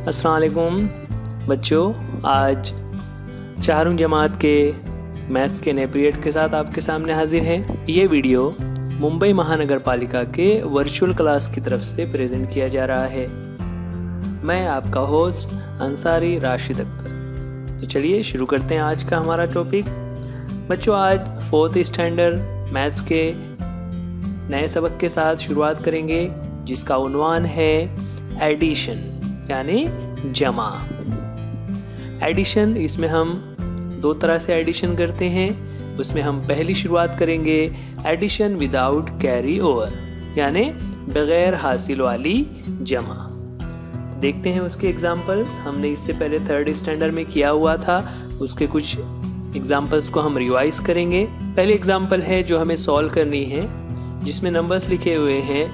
अस्सलाम वालेकुम बच्चों, आज चारों जमात के मैथ्स के नए पीरियड के साथ आपके सामने हाजिर हैं। ये वीडियो मुंबई महानगर पालिका के वर्चुअल क्लास की तरफ से प्रेजेंट किया जा रहा है। मैं आपका होस्ट अंसारी राशिद अख्तर। तो चलिए शुरू करते हैं आज का हमारा टॉपिक। बच्चों, आज 4th स्टैंडर्ड मैथ्स के नए सबक के साथ शुरुआत करेंगे, जिसका उन्वान है एडिशन यानी जमा। एडिशन, इसमें हम दो तरह से एडिशन करते हैं। उसमें हम पहली शुरुआत करेंगे एडिशन विदाउट कैरी ओवर यानी बगैर हासिल वाली जमा। तो देखते हैं उसके एग्जाम्पल। हमने इससे पहले 3rd स्टैंडर्ड में किया हुआ था, उसके कुछ एग्जाम्पल्स को हम रिवाइज करेंगे। पहले एग्जाम्पल है जो हमें सॉल्व करनी है, जिसमें नंबर्स लिखे हुए हैं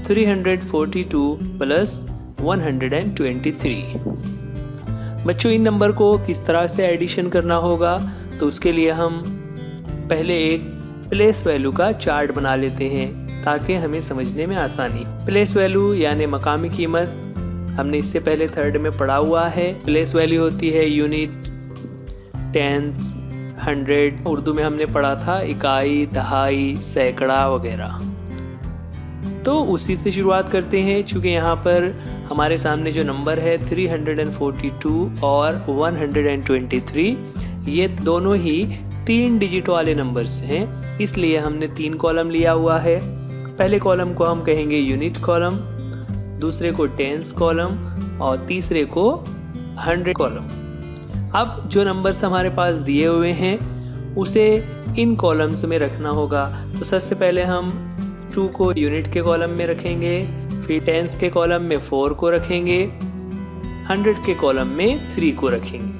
342 प्लस 123। बच्चों, इन नंबर को किस तरह से एडिशन करना होगा, तो उसके लिए हम पहले एक प्लेस वैल्यू का चार्ट बना लेते हैं ताकि हमें समझने में आसानी हो। प्लेस वैल्यू यानी मकामी कीमत, हमने इससे पहले 3rd में पढ़ा हुआ है। प्लेस वैल्यू होती है यूनिट, टेंस, 100। उर्दू में हमने पढ़ा था इकाई, दहाई, सैकड़ा वगैरह। तो उसी से शुरुआत करते हैं। चूँकि यहाँ पर हमारे सामने जो नंबर है 342 और 123, ये दोनों ही 3 डिजिट वाले नंबर्स हैं, इसलिए हमने 3 कॉलम लिया हुआ है। पहले कॉलम को हम कहेंगे यूनिट कॉलम, दूसरे को टेंस कॉलम और तीसरे को 100 कॉलम। अब जो नंबर्स हमारे पास दिए हुए हैं उसे इन कॉलम्स में रखना होगा। तो सबसे पहले हम 2 को यूनिट के कॉलम में रखेंगे, फिर टेंस के कॉलम में 4 को रखेंगे, 100 के कॉलम में 3 को रखेंगे।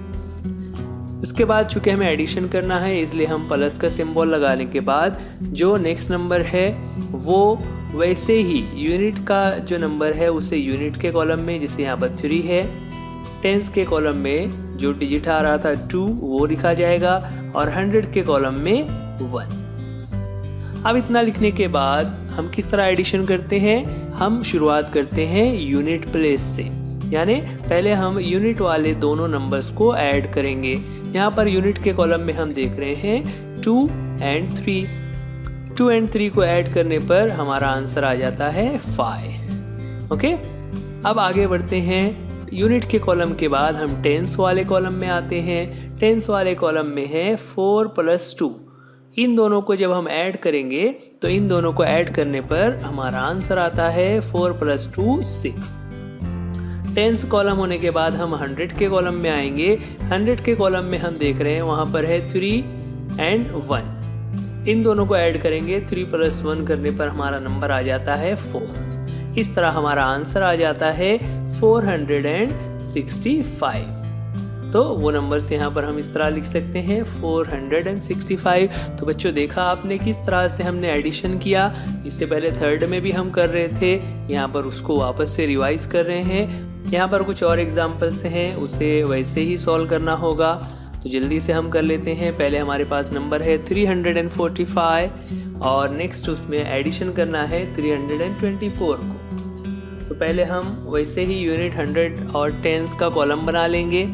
उसके बाद चूंकि हमें एडिशन करना है, इसलिए हम प्लस का सिंबल लगाने के बाद जो नेक्स्ट नंबर है वो वैसे ही यूनिट का जो नंबर है उसे यूनिट के कॉलम में, जिसे यहाँ पर 3 है, टेंस के कॉलम में जो डिजिट आ रहा था 2 वो लिखा जाएगा और 100 के कॉलम में 1। अब इतना लिखने के बाद हम किस तरह एडिशन करते हैं? हम शुरुआत करते हैं यूनिट प्लेस से, यानी पहले हम यूनिट वाले दोनों नंबर्स को ऐड करेंगे। यहाँ पर यूनिट के कॉलम में हम देख रहे हैं 2 and 3। 2 and 3 को ऐड करने पर हमारा आंसर आ जाता है 5। ओके, अब आगे बढ़ते हैं। यूनिट के कॉलम के बाद हम टेंस वाले कॉलम में आते हैं। टेंस वाले कॉलम में है 4 + 2। इन दोनों को जब हम ऐड करेंगे तो इन दोनों को ऐड करने पर हमारा आंसर आता है 4 + 2 6। टेंस कॉलम होने के बाद हम 100 के कॉलम में आएंगे। 100 के कॉलम में हम देख रहे हैं वहाँ पर है 3 and 1। इन दोनों को ऐड करेंगे, 3 + 1 करने पर हमारा नंबर आ जाता है 4। इस तरह हमारा आंसर आ जाता है 465। तो वो नंबर्स यहाँ पर हम इस तरह लिख सकते हैं 465। तो बच्चों, देखा आपने किस तरह से हमने एडिशन किया। इससे पहले 3rd में भी हम कर रहे थे, यहाँ पर उसको वापस से रिवाइज कर रहे हैं। यहाँ पर कुछ और एग्जाम्पल्स हैं, उसे वैसे ही सॉल्व करना होगा। तो जल्दी से हम कर लेते हैं। पहले हमारे पास नंबर है 345 और नेक्स्ट उसमें एडिशन करना है 324 को। तो पहले हम वैसे ही यूनिट, 100 और टेंस का कॉलम बना लेंगे।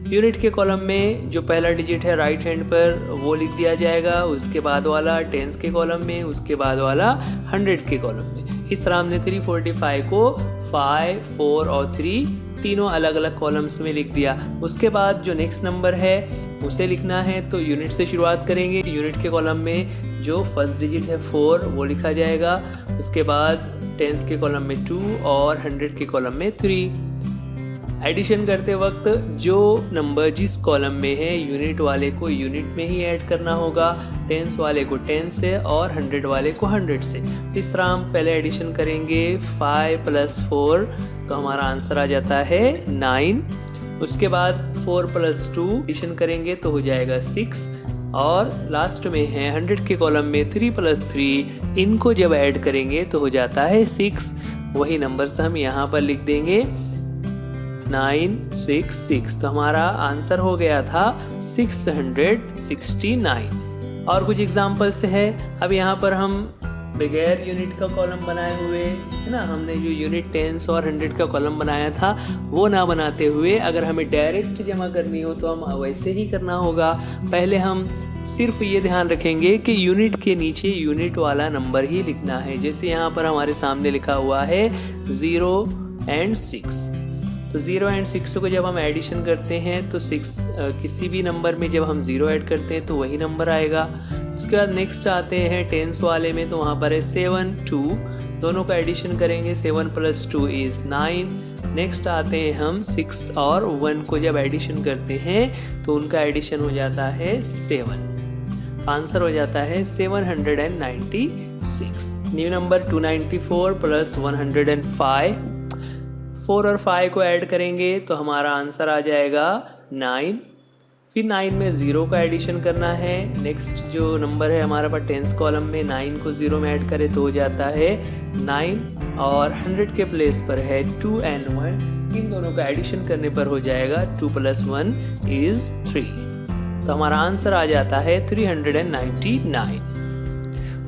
यूनिट के कॉलम में जो पहला डिजिट है राइट हैंड पर वो लिख दिया जाएगा, उसके बाद वाला टेंस के कॉलम में, उसके बाद वाला 100 के कॉलम में। इस तरह हमने 345 को 5, 4 और 3 तीनों अलग अलग कॉलम्स में लिख दिया। उसके बाद जो नेक्स्ट नंबर है उसे लिखना है, तो यूनिट से शुरुआत करेंगे। यूनिट के कॉलम में जो फर्स्ट डिजिट है 4 वो लिखा जाएगा, उसके बाद टेंस के कॉलम में 2 और 100 के कॉलम में 3। एडिशन करते वक्त जो नंबर जिस कॉलम में है यूनिट वाले को यूनिट में ही ऐड करना होगा, टेंस वाले को टेंस से और 100 वाले को 100 से। इस तरह हम पहले एडिशन करेंगे 5 + 4, तो हमारा आंसर आ जाता है 9। उसके बाद 4 + 2 एडिशन करेंगे तो हो जाएगा 6 और लास्ट में है 100 के कॉलम में 3 + 3। इनको जब ऐड करेंगे तो हो जाता है 6। वही नंबर्स हम यहाँ पर लिख देंगे 966। तो हमारा आंसर हो गया था 669। और कुछ एग्जाम्पल्स है। अब यहाँ पर हम बगैर यूनिट का कॉलम बनाए हुए, है ना, हमने जो यूनिट टेंस और 100 का कॉलम बनाया था वो ना बनाते हुए अगर हमें डायरेक्ट जमा करनी हो तो हम वैसे ही करना होगा। पहले हम सिर्फ ये ध्यान रखेंगे कि यूनिट के नीचे यूनिट वाला नंबर ही लिखना है। जैसे यहाँ पर हमारे सामने लिखा हुआ है 0 और 6, तो 0 और 6 को जब हम एडिशन करते हैं तो 6 किसी भी नंबर में जब हम 0 ऐड करते हैं तो वही नंबर आएगा। उसके बाद नेक्स्ट आते हैं टेंस वाले में, तो वहाँ पर है 7 2, दोनों का एडिशन करेंगे, 7 + 2 = 9। नेक्स्ट आते हैं हम 6 और 1 को जब एडिशन करते हैं तो उनका एडिशन हो जाता है 7, आंसर हो जाता है 796। न्यू नंबर 294 + 105, 4 और 5 को ऐड करेंगे तो हमारा आंसर आ जाएगा 9। फिर 9 में 0 का एडिशन करना है। नेक्स्ट जो नंबर है हमारे पास टेंस कॉलम में, 9 को 0 में ऐड करें तो हो जाता है 9, और 100 के प्लेस पर है 2 और 1, इन दोनों का एडिशन करने पर हो जाएगा 2 + 1 = 3, तो हमारा आंसर आ जाता है 399।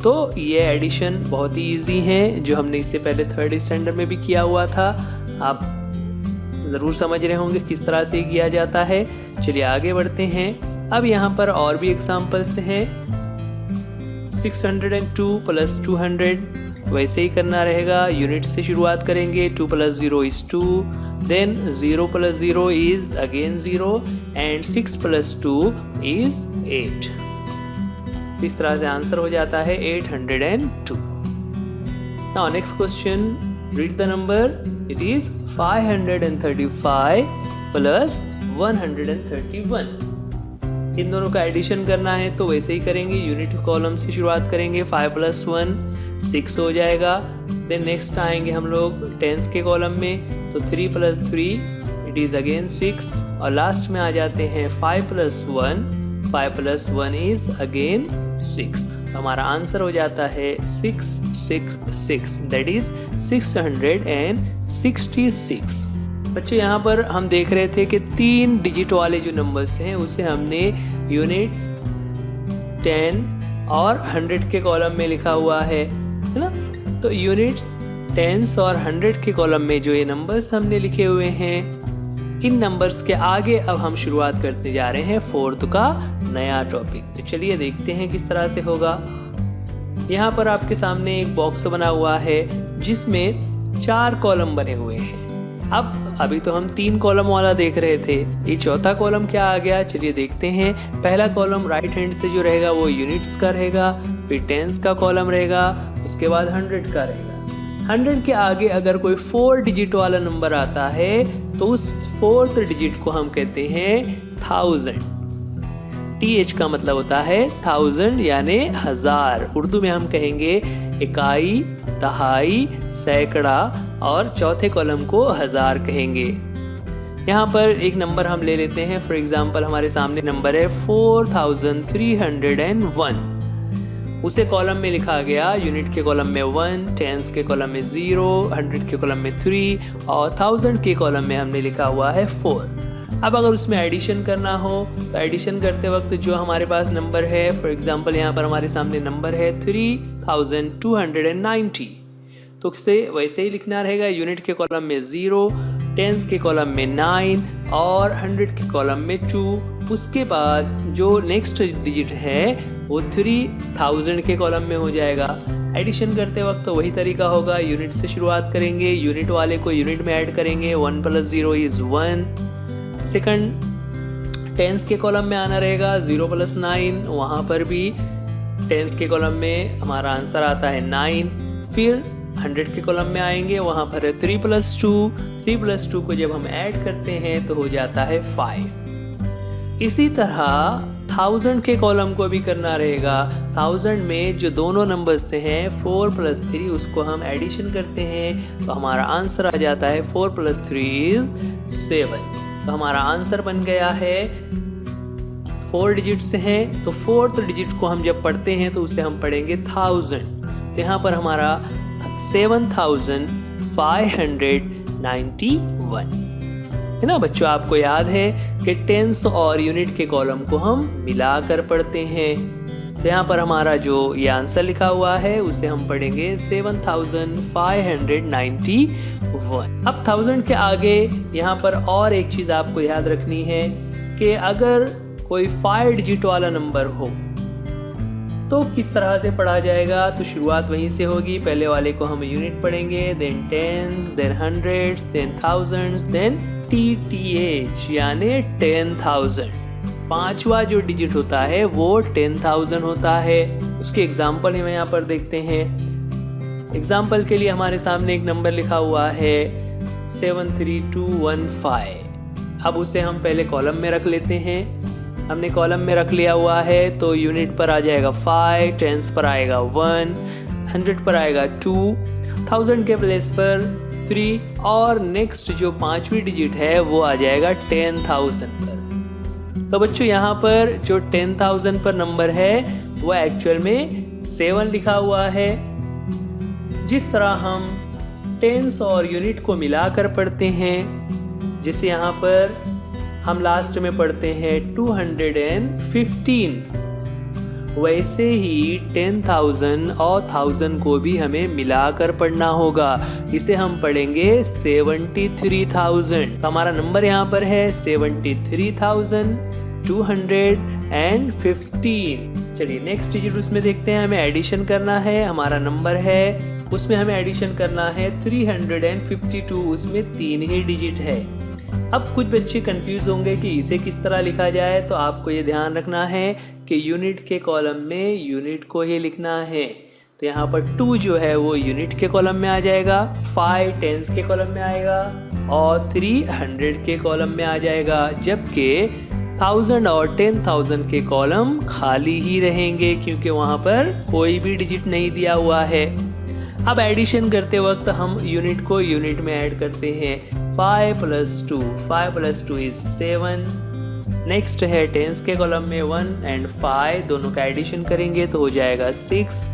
तो ये एडिशन बहुत ही ईजी है, जो हमने इससे पहले 3rd स्टैंडर्ड में भी किया हुआ था। आप ज़रूर समझ रहे होंगे किस तरह से किया जाता है। चलिए आगे बढ़ते हैं। अब यहाँ पर और भी एग्जाम्पल्स हैं। 602 + 200 वैसे ही करना रहेगा, यूनिट से शुरुआत करेंगे। 2 + 0 = 2, then 0 + 0 is again 0 and 6 + 2 is 8। इस तरह से आंसर हो जाता है 802। Now next question, read the number. It is 535 + 131। इन दोनों का एडिशन करना है तो वैसे ही करेंगे, यूनिट कॉलम से शुरुआत करेंगे। 5 + 1 6 हो जाएगा। देन नेक्स्ट आएंगे हम लोग टेंस के कॉलम में, तो 3 + 3 इट इज़ अगेन 6, और लास्ट में आ जाते हैं 5 + 1, 5 + 1 इज़ अगेन 6। हमारा आंसर हो जाता है 666, दैट इज़ 666। बच्चों यहाँ पर हम देख रहे थे कि 3 डिजिट वाले जो नंबर्स हैं उसे हमने यूनिट 10 और 100 के कॉलम में लिखा हुआ है ना। तो यूनिट्स, टेंस और 100 के कॉलम में जो ये नंबर्स हमने लिखे हुए हैं, इन नंबर्स के आगे अब हम शुरुआत करने जा रहे हैं 4th का नया टॉपिक। तो चलिए देखते हैं किस तरह से होगा। यहाँ पर आपके सामने एक बॉक्स बना हुआ है जिसमें 4 कॉलम बने हुए हैं। अब अभी तो हम 3 कॉलम वाला देख रहे थे, ये चौथा कॉलम क्या आ गया, चलिए देखते हैं। पहला कॉलम राइट हैंड से जो रहेगा वो यूनिट्स का रहेगा, फिर टेंस का कॉलम रहेगा, उसके बाद 100 का रहेगा। 100 के आगे अगर कोई 4 डिजिट वाला नंबर आता है तो उस 4th डिजिट को हम कहते हैं 1000। TH का मतलब होता है 1000 यानी 1000। उर्दू में हम कहेंगे इकाई, दहाई, सैकड़ा, और चौथे कॉलम को 1000 कहेंगे। यहाँ पर एक नंबर हम ले लेते हैं। फॉर एग्जांपल हमारे सामने नंबर है 4301। उसे कॉलम में लिखा गया, यूनिट के कॉलम में 1, टेंस के कॉलम में 0, 100 के कॉलम में 3 और 1000 के कॉलम में हमने लिखा हुआ है 4। अब अगर उसमें एडिशन करना हो तो एडिशन करते वक्त जो हमारे पास नंबर है, फॉर एग्जांपल यहाँ पर हमारे सामने नंबर है 3290, तो उसे वैसे ही लिखना रहेगा। यूनिट के कॉलम में 0, टेंस के कॉलम में 9 और 100 के कॉलम में 2। उसके बाद जो नेक्स्ट डिजिट है वो 3000 के कॉलम में हो जाएगा। एडिशन करते वक्त तो वही तरीका होगा, यूनिट से शुरुआत करेंगे, यूनिट वाले को यूनिट में ऐड करेंगे। 1 + 0 = 1। सेकंड टेंस के कॉलम में आना रहेगा 0 + 9, वहाँ पर भी टेंस के कॉलम में हमारा आंसर आता है 9। फिर 100 के कॉलम में आएंगे, वहाँ पर है 3 + 2, 3 + 2 को जब हम ऐड करते हैं तो हो जाता है 5। इसी तरह 1000 के कॉलम को भी करना रहेगा। 1000 में जो दोनों नंबर से हैं 4 + 3, उसको हम एडिशन करते हैं तो हमारा आंसर आ जाता है 4 + 3 = 7। तो हमारा आंसर बन गया है 4 डिजिट से हैं, तो 4th डिजिट को हम जब पढ़ते हैं तो उसे हम पढ़ेंगे 1000। तो यहाँ पर हमारा 7591 है ना। बच्चों आपको याद है कि टेंस और यूनिट के कॉलम को हम मिलाकर पढ़ते हैं। तो यहाँ पर हमारा जो ये आंसर लिखा हुआ है उसे हम पढ़ेंगे 7591। अब 1000 के आगे यहाँ पर और एक चीज़ आपको याद रखनी है कि अगर कोई 5 डिजिट वाला नंबर हो तो किस तरह से पढ़ा जाएगा। तो शुरुआत वहीं से होगी, पहले वाले को हम यूनिट पढ़ेंगे, then tens, then hundreds, then thousands, then TTH यानी 10,000। पांचवा जो डिजिट होता है वो 10,000 होता है। उसके एग्जाम्पल हम यहाँ पर देखते हैं। एग्जाम्पल के लिए हमारे सामने एक नंबर लिखा हुआ है 73215। अब उसे हम पहले कॉलम में रख लेते हैं। हमने कॉलम में रख लिया हुआ है तो यूनिट पर आ जाएगा 5, टेंस पर आएगा 1, 100 पर आएगा 2, 1000 के प्लेस पर 3 और नेक्स्ट जो पांचवी डिजिट है वो आ जाएगा 10,000 पर। तो बच्चों यहाँ पर जो 10,000 पर नंबर है वो एक्चुअल में 7 लिखा हुआ है। जिस तरह हम टेंस और यूनिट को मिलाकर पढ़ते हैं, जैसे यहाँ पर हम लास्ट में पढ़ते हैं 215, वैसे ही 10,000 और 1000 को भी हमें मिलाकर पढ़ना होगा। इसे हम पढ़ेंगे 73,000। तो हमारा नंबर यहाँ पर है 73,215। चलिए नेक्स्ट डिजिट उसमें देखते हैं। हमें एडिशन करना है। हमारा नंबर है उसमें हमें एडिशन करना है 352, उसमें 3 ही डिजिट है। अब कुछ बच्चे कंफ्यूज होंगे कि इसे किस तरह लिखा जाए, तो आपको ये ध्यान रखना है कि यूनिट के कॉलम में यूनिट को ही लिखना है। तो यहाँ पर 2 जो है वो यूनिट के कॉलम में आ जाएगा, 5 टेंस के कॉलम में आएगा और 3 100 के कॉलम में आ जाएगा, जबकि 1000 और 10,000 के कॉलम खाली ही रहेंगे क्योंकि वहाँ पर कोई भी डिजिट नहीं दिया हुआ है। अब एडिशन करते वक्त हम यूनिट को यूनिट में ऐड करते हैं। 5 + 2, 5 + 2 is 7। नेक्स्ट है टेंस के कॉलम में 1 और 5, दोनों का एडिशन करेंगे तो हो जाएगा 6।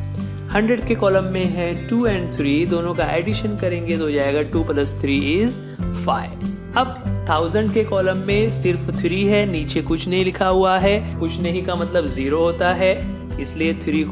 100 के कॉलम में है 2 और 3, दोनों का एडिशन करेंगे तो हो जाएगा 2 + 3 is 5। अब 1000 के कॉलम में सिर्फ 3 है, नीचे कुछ नहीं लिखा हुआ है। कुछ नहीं का मतलब 0 होता है, इसलिए 3 +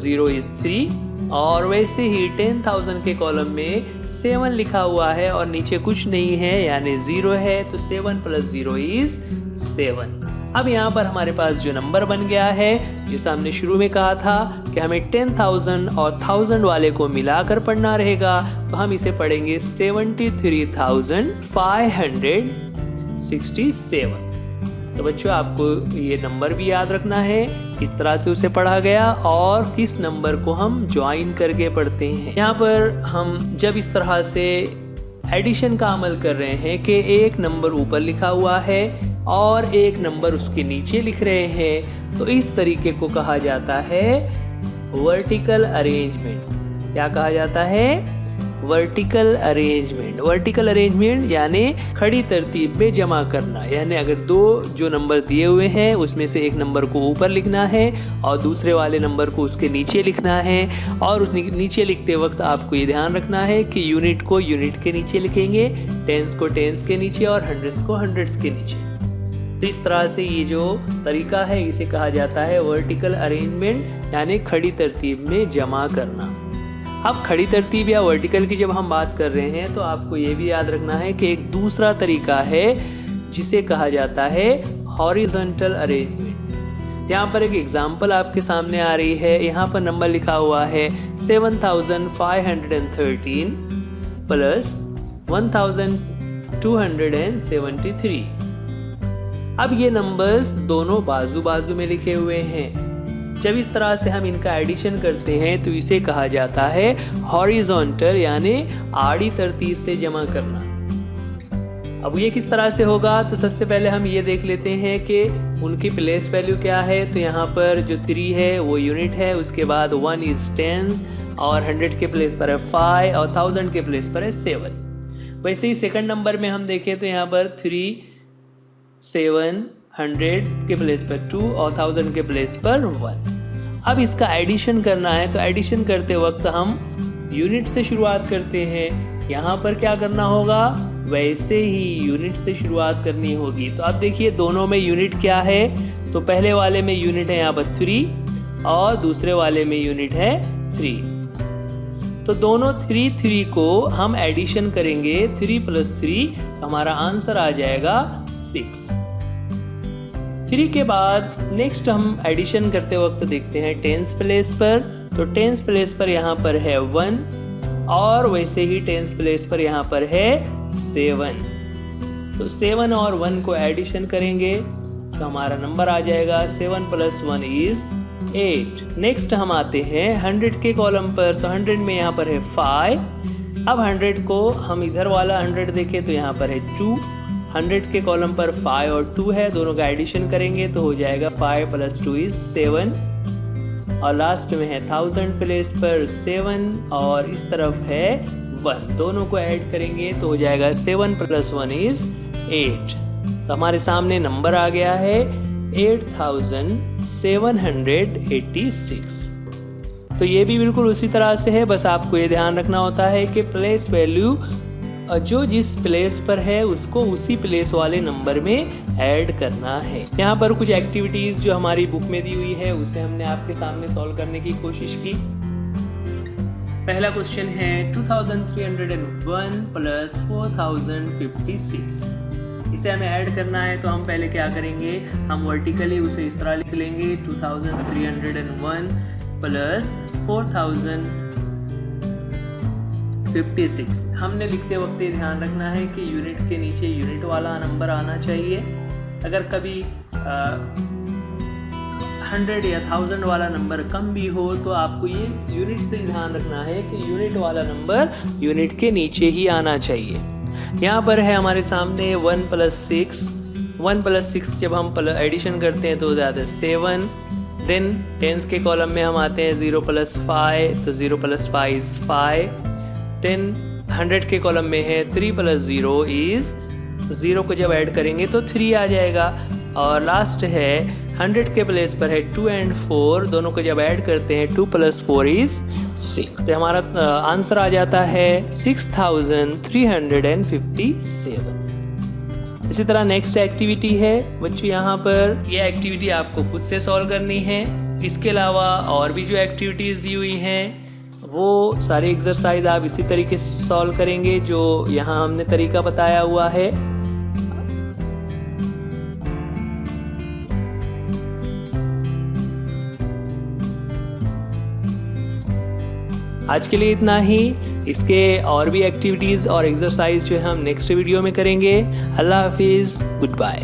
0 is 3। और वैसे ही 10,000 के कॉलम में 7 लिखा हुआ है और नीचे कुछ नहीं है यानी 0 है, तो 7 + 0 is 7। अब यहाँ पर हमारे पास जो नंबर बन गया है, जिसे हमने शुरू में कहा था कि हमें 10,000 और 1000 वाले को मिलाकर पढ़ना रहेगा, तो हम इसे पढ़ेंगे 73,567। तो बच्चों आपको ये नंबर भी याद रखना है, किस तरह से उसे पढ़ा गया और किस नंबर को हम ज्वाइन करके पढ़ते हैं। यहाँ पर हम जब इस तरह से एडिशन का अमल कर रहे हैं कि एक नंबर ऊपर लिखा हुआ है और एक नंबर उसके नीचे लिख रहे हैं, तो इस तरीके को कहा जाता है वर्टिकल अरेंजमेंट। क्या कहा जाता है? Vertical arrangement. वर्टिकल अरेंजमेंट यानी खड़ी तरतीब में जमा करना, यानी अगर 2 जो नंबर दिए हुए हैं उसमें से एक नंबर को ऊपर लिखना है और दूसरे वाले नंबर को उसके नीचे लिखना है। और उस नीचे लिखते वक्त आपको ये ध्यान रखना है कि यूनिट को यूनिट के नीचे लिखेंगे, टेंस को टेंस के नीचे और हंड्रेड्स को हंड्रेड्स के नीचे। तो इस तरह से ये जो तरीका है इसे कहा जाता है वर्टिकल अरेंजमेंट, यानी खड़ी तरतीब में जमा करना। अब खड़ी तरतीब या वर्टिकल की जब हम बात कर रहे हैं तो आपको ये भी याद रखना है कि एक दूसरा तरीका है जिसे कहा जाता है हॉरिजॉन्टल अरेंजमेंट। यहाँ पर एक एग्जांपल आपके सामने आ रही है। यहाँ पर नंबर लिखा हुआ है 7,513 + 1,273। अब ये नंबर्स दोनों बाजू बाजू में लिखे हुए हैं। जब इस तरह से हम इनका एडिशन करते हैं तो इसे कहा जाता है हॉरिजॉन्टल, यानी आड़ी तरतीब से जमा करना। अब ये किस तरह से होगा, तो सबसे पहले हम ये देख लेते हैं कि उनकी प्लेस वैल्यू क्या है। तो यहाँ पर जो 3 है वो यूनिट है, उसके बाद 1 is टेंस और 100 के प्लेस पर है 5 और 1000 के प्लेस पर है 7। वैसे ही सेकंड नंबर में हम देखें तो यहाँ पर 3, 7, 100 के प्लेस पर 2 और 1000 के प्लेस पर 1। अब इसका एडिशन करना है, तो एडिशन करते वक्त हम यूनिट से शुरुआत करते हैं। यहाँ पर क्या करना होगा, वैसे ही यूनिट से शुरुआत करनी होगी। तो अब देखिए दोनों में यूनिट क्या है, तो पहले वाले में यूनिट है यहाँ पर 3 और दूसरे वाले में यूनिट है 3। तो दोनों 3 को हम एडिशन करेंगे, 3 + 3, तो हमारा आंसर आ जाएगा 6। 3 के बाद नेक्स्ट हम एडिशन करते वक्त देखते हैं 10th प्लेस पर। तो 10th प्लेस पर यहाँ पर है 1 और वैसे ही 10th प्लेस पर यहाँ पर है 7। तो 7 और 1 को एडिशन करेंगे तो हमारा नंबर आ जाएगा 7 + 1 = 8। नेक्स्ट हम आते हैं 100 के कॉलम पर। तो 100 में यहाँ पर है 5। अब 100 को हम इधर वाला 100 देखें तो यहाँ पर है 2। 100 के कॉलम पर 5 और 2 है, दोनों का एडिशन करेंगे तो हो जाएगा 5 + 2 = 7। और लास्ट में है 1000 प्लेस पर 7 और इस तरफ है 1, दोनों को ऐड करेंगे तो हो जाएगा 7 + 1 = 8। तो हमारे सामने नंबर आ गया है 8786। तो ये भी बिल्कुल उसी तरह से है, बस आपको ये ध्यान रखना होता है कि प्लेस वैल्यू जो जिस प्लेस पर है उसको उसी प्लेस वाले नंबर में ऐड करना है। यहाँ पर कुछ एक्टिविटीज जो हमारी बुक में दी हुई है उसे हमने आपके सामने सॉल्व करने की कोशिश की। पहला क्वेश्चन है 2301 + 4056। इसे हमें ऐड करना है तो हम पहले क्या करेंगे, हम वर्टिकली उसे इस तरह लिख लेंगे 2301 + 4056। हमने लिखते वक्त ये ध्यान रखना है कि यूनिट के नीचे यूनिट वाला नंबर आना चाहिए। अगर कभी 100 या 1000 वाला नंबर कम भी हो तो आपको ये यूनिट से ध्यान रखना है कि यूनिट वाला नंबर यूनिट के नीचे ही आना चाहिए। यहाँ पर है हमारे सामने 1 + 6। 1 + 6 जब हम एडिशन करते हैं तो हो जाता है 7। देन 10s के कॉलम में हम आते हैं 0 + 5, तो 0 + 5 = 5। देन 100 के कॉलम में है 3 + 0 = 0 को जब ऐड करेंगे तो 3 आ जाएगा। और लास्ट है 100 के प्लेस पर है 2 और 4, दोनों को जब ऐड करते हैं 2 + 4 = 6। तो हमारा आंसर आ जाता है 6357। इसी तरह नेक्स्ट एक्टिविटी है बच्चों, यहाँ पर यह एक्टिविटी आपको खुद से सॉल्व करनी है। इसके अलावा और भी जो एक्टिविटीज़ दी हुई हैं वो सारे एक्सरसाइज आप इसी तरीके से सॉल्व करेंगे जो यहाँ हमने तरीका बताया हुआ है। आज के लिए इतना ही। इसके और भी एक्टिविटीज़ और एक्सरसाइज जो है हम नेक्स्ट वीडियो में करेंगे। अल्लाह हाफिज़, गुड बाय।